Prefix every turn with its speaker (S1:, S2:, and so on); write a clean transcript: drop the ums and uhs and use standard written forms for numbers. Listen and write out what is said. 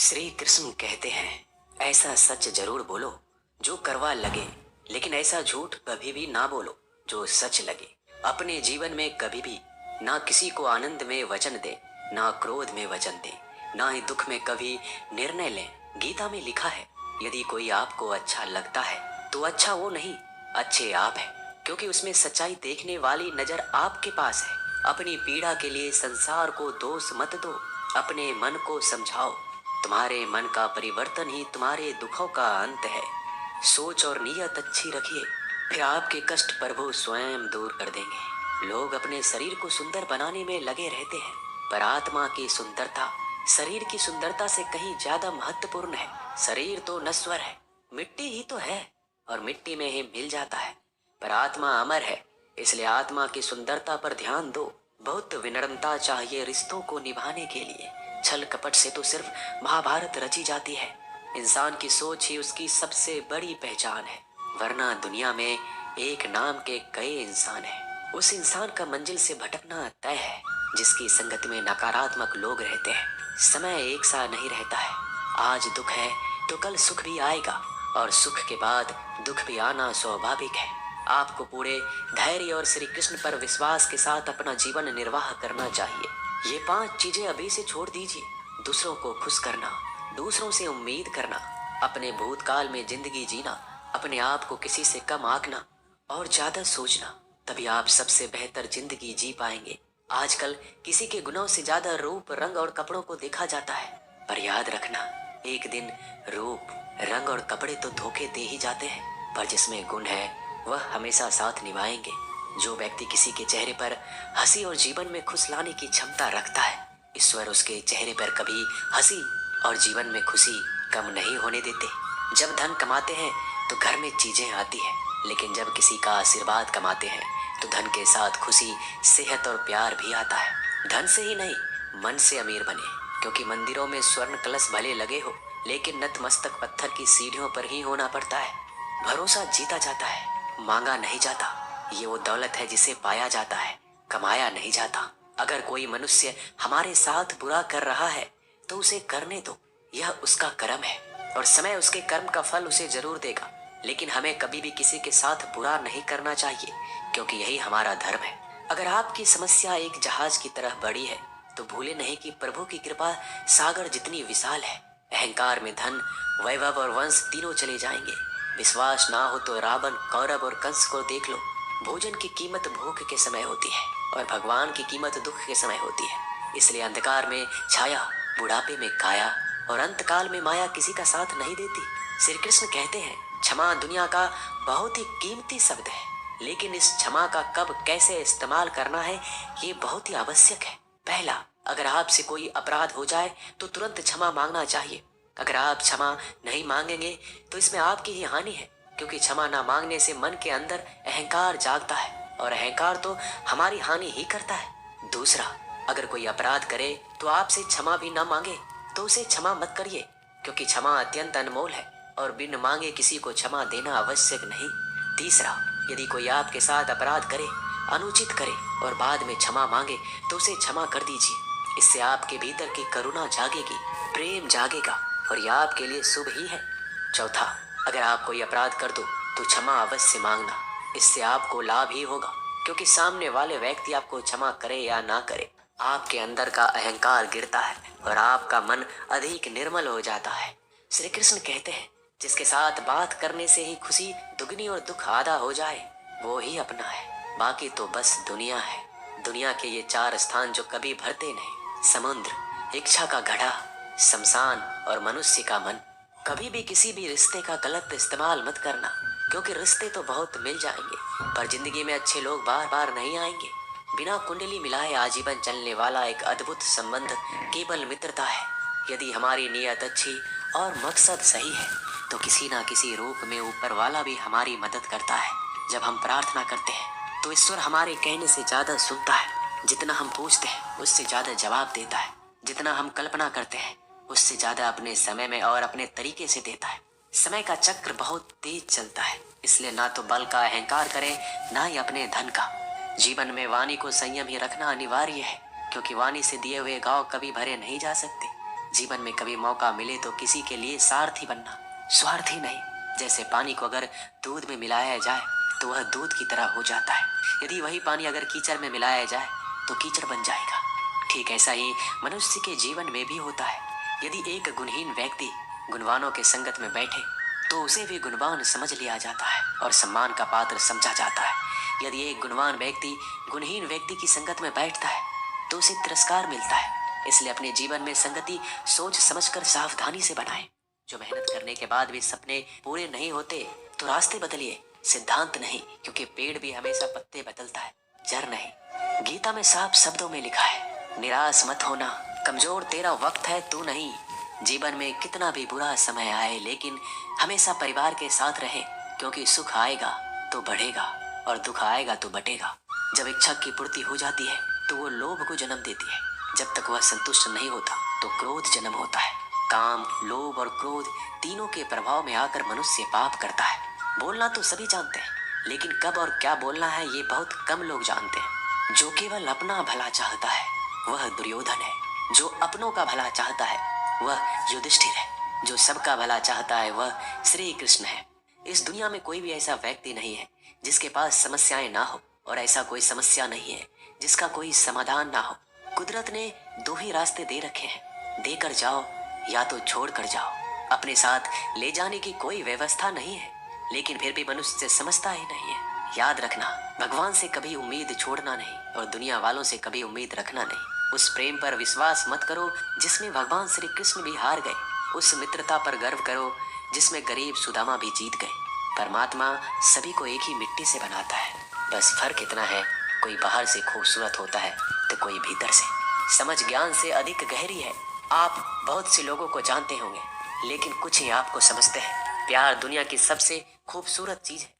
S1: श्री कृष्ण कहते हैं, ऐसा सच जरूर बोलो जो करवा लगे, लेकिन ऐसा झूठ कभी भी ना बोलो जो सच लगे। अपने जीवन में कभी भी ना किसी को आनंद में वचन दे, ना क्रोध में वचन दे, ना ही दुख में कभी निर्णय लें। गीता में लिखा है, यदि कोई आपको अच्छा लगता है तो अच्छा वो नहीं, अच्छे आप हैं, क्योंकि उसमें सच्चाई देखने वाली नजर आपके पास है। अपनी पीड़ा के लिए संसार को दोष मत दो, अपने मन को समझाओ। तुम्हारे मन का परिवर्तन ही तुम्हारे दुखों का अंत है। सोच और नीयत अच्छी रखिए, फिर आपके कष्ट प्रभु स्वयं दूर कर देंगे। लोग अपने शरीर को सुंदर बनाने में लगे रहते हैं, पर आत्मा की सुंदरता शरीर की सुंदरता से कहीं ज्यादा महत्वपूर्ण है। शरीर तो नश्वर है, मिट्टी ही तो है, और मिट्टी में ही मिल जाता है, पर आत्मा अमर है। इसलिए आत्मा की सुंदरता पर ध्यान दो। बहुत विनम्रता चाहिए रिश्तों को निभाने के लिए। छल कपट से तो सिर्फ महाभारत रची जाती है। इंसान की सोच ही उसकी सबसे बड़ी पहचान है, वरना दुनिया में एक नाम के कई इंसान हैं। उस इंसान का मंजिल से भटकना तय है जिसकी संगत में नकारात्मक लोग रहते हैं। समय एक सा नहीं रहता है। आज दुख है तो कल सुख भी आएगा, और सुख के बाद दुख भी आना स्वाभाविक है। आपको पूरे धैर्य और श्री कृष्ण पर विश्वास के साथ अपना जीवन निर्वाह करना चाहिए। ये 5 चीजें अभी से छोड़ दीजिए। दूसरों को खुश करना, दूसरों से उम्मीद करना, अपने भूतकाल में जिंदगी जीना, अपने आप को किसी से कम आंकना और ज्यादा सोचना, तभी आप सबसे बेहतर जिंदगी जी पाएंगे। आजकल किसी के गुनाहों से ज्यादा रूप, रंग और कपड़ों को देखा जाता है, पर याद रखना, एक दिन रूप, रंग और कपड़े तो धोखे दे ही जाते हैं, पर जिसमें गुण है वह हमेशा साथ निभाएंगे। जो व्यक्ति किसी के चेहरे पर हंसी और जीवन में खुश लाने की क्षमता रखता है, ईश्वर उसके चेहरे पर कभी हंसी और जीवन में खुशी कम नहीं होने देते। जब धन कमाते हैं तो घर में चीजें आती है, लेकिन जब किसी का आशीर्वाद कमाते हैं तो धन के साथ खुशी, सेहत और प्यार भी आता है। धन से ही नहीं, मन से अमीर बने, क्योंकि मंदिरों में स्वर्ण कलश भले लगे हो, लेकिन नतमस्तक पत्थर की सीढ़ियों पर ही होना पड़ता है। भरोसा जीता जाता है, मांगा नहीं जाता। ये वो दौलत है जिसे पाया जाता है, कमाया नहीं जाता। अगर कोई मनुष्य हमारे साथ बुरा कर रहा है तो उसे करने दो, यह उसका कर्म है और समय उसके कर्म का फल उसे जरूर देगा। लेकिन हमें कभी भी किसी के साथ बुरा नहीं करना चाहिए, क्योंकि यही हमारा धर्म है। अगर आपकी समस्या एक जहाज की तरह बड़ी है तो भूले नहीं कि प्रभु की कृपा सागर जितनी विशाल है। अहंकार में धन, वैभव और वंश तीनों चले जाएंगे। विश्वास ना हो तो रावण, कौरव और कंस को देख लो। भोजन की कीमत भूख के समय होती है और भगवान की कीमत दुख के समय होती है। इसलिए अंधकार में छाया, बुढ़ापे में काया और अंतकाल में माया किसी का साथ नहीं देती। श्री कृष्ण कहते हैं, क्षमा दुनिया का बहुत ही कीमती शब्द है, लेकिन इस क्षमा का कब कैसे इस्तेमाल करना है ये बहुत ही आवश्यक है। पहला, अगर आपसे कोई अपराध हो जाए तो तुरंत क्षमा मांगना चाहिए। अगर आप क्षमा नहीं मांगेंगे तो इसमें आपकी ही हानि है, क्योंकि क्षमा ना मांगने से मन के अंदर अहंकार जागता है और अहंकार तो हमारी हानि ही करता है। दूसरा, अगर कोई अपराध करे तो आपसे क्षमा भी ना मांगे तो उसे क्षमा मत करिए, क्योंकि क्षमा अत्यंत अनमोल है और बिन मांगे किसी को क्षमा देना आवश्यक नहीं। तीसरा, यदि कोई आपके साथ अपराध करे, अनुचित करे और बाद में क्षमा मांगे तो उसे क्षमा कर दीजिए। इससे आपके भीतर की करुणा जागेगी, प्रेम जागेगा और यह आपके लिए शुभ ही है। चौथा, अगर आप कोई अपराध कर दो तो क्षमा अवश्य मांगना, इससे आपको लाभ ही होगा, क्योंकि सामने वाले व्यक्ति आपको क्षमा करे या ना करे, आपके अंदर का अहंकार गिरता है और आपका मन अधिक निर्मल हो जाता है। श्री कृष्ण कहते हैं, जिसके साथ बात करने से ही खुशी दुगनी और दुख आधा हो जाए वो ही अपना है, बाकी तो बस दुनिया है। दुनिया के ये 4 स्थान जो कभी भरते नहीं, समुद्र, इच्छा का घड़ा, शमशान और मनुष्य का मन। कभी भी किसी भी रिश्ते का गलत इस्तेमाल मत करना, क्योंकि रिश्ते तो बहुत मिल जाएंगे पर जिंदगी में अच्छे लोग बार बार नहीं आएंगे। बिना कुंडली मिलाए आजीवन चलने वाला एक अद्भुत संबंध केवल मित्रता है। यदि हमारी नीयत अच्छी और मकसद सही है तो किसी ना किसी रूप में ऊपर वाला भी हमारी मदद करता है। जब हम प्रार्थना करते हैं तो ईश्वर हमारे कहने से ज्यादा सुनता है। जितना हम पूछते हैं उससे ज्यादा जवाब देता है। जितना हम कल्पना करते हैं उससे ज्यादा अपने समय में और अपने तरीके से देता है। समय का चक्र बहुत तेज चलता है, इसलिए ना तो बल का अहंकार करें, ना ही अपने धन का। जीवन में वाणी को संयम ही रखना अनिवार्य है, क्योंकि वाणी से दिए हुए गांव कभी भरे नहीं जा सकते। जीवन में कभी मौका मिले तो किसी के लिए सारथी बनना, स्वार्थी नहीं। जैसे पानी को अगर दूध में मिलाया जाए तो वह दूध की तरह हो जाता है, यदि वही पानी अगर कीचड़ में मिलाया जाए तो कीचड़ बन जाएगा। ठीक ऐसा ही मनुष्य के जीवन में भी होता है। यदि एक गुणहीन व्यक्ति गुणवानों के संगत में बैठे तो उसे भी गुणवान समझ लिया जाता है और सम्मान का पात्र समझा जाता है। यदि एक गुणवान व्यक्ति गुणहीन व्यक्ति की संगत में बैठता है तो उसे तिरस्कार मिलता है। इसलिए अपने जीवन में संगति सोच समझकर सावधानी से बनाएं। जो मेहनत करने के बाद भी सपने पूरे नहीं होते तो रास्ते बदलिए, सिद्धांत नहीं, क्योंकि पेड़ भी हमेशा पत्ते बदलता है, जड़ नहीं। गीता में साफ शब्दों में लिखा है, निराश मत होना, कमजोर तेरा वक्त है तू नहीं। जीवन में कितना भी बुरा समय आए लेकिन हमेशा परिवार के साथ रहे, क्योंकि सुख आएगा तो बढ़ेगा और दुख आएगा तो बटेगा। जब इच्छा की पूर्ति हो जाती है तो वो लोभ को जन्म देती है। जब तक वह संतुष्ट नहीं होता तो क्रोध जन्म होता है। काम, लोभ और क्रोध तीनों के प्रभाव में आकर मनुष्य पाप करता है। बोलना तो सभी जानते हैं, लेकिन कब और क्या बोलना है ये बहुत कम लोग जानते हैं। जो केवल अपना भला चाहता है वह दुर्योधन है, जो अपनों का भला चाहता है वह युधिष्ठिर है, जो सबका भला चाहता है वह श्री कृष्ण है। इस दुनिया में कोई भी ऐसा व्यक्ति नहीं है जिसके पास समस्याएं ना हो, और ऐसा कोई समस्या नहीं है जिसका कोई समाधान ना हो। कुदरत ने दो ही रास्ते दे रखे हैं, देकर जाओ या तो छोड़ कर जाओ। अपने साथ ले जाने की कोई व्यवस्था नहीं है, लेकिन फिर भी मनुष्य समझता ही नहीं है। याद रखना, भगवान से कभी उम्मीद छोड़ना नहीं और दुनिया वालों से कभी उम्मीद रखना नहीं। उस प्रेम पर विश्वास मत करो जिसमें भगवान श्री कृष्ण भी हार गए। उस मित्रता पर गर्व करो जिसमें गरीब सुदामा भी जीत गए। परमात्मा सभी को एक ही मिट्टी से बनाता है, बस फर्क इतना है, कोई बाहर से खूबसूरत होता है तो कोई भीतर से। समझ ज्ञान से अधिक गहरी है। आप बहुत से लोगों को जानते होंगे लेकिन कुछ ही आपको समझते हैं। प्यार दुनिया की सबसे खूबसूरत चीज है।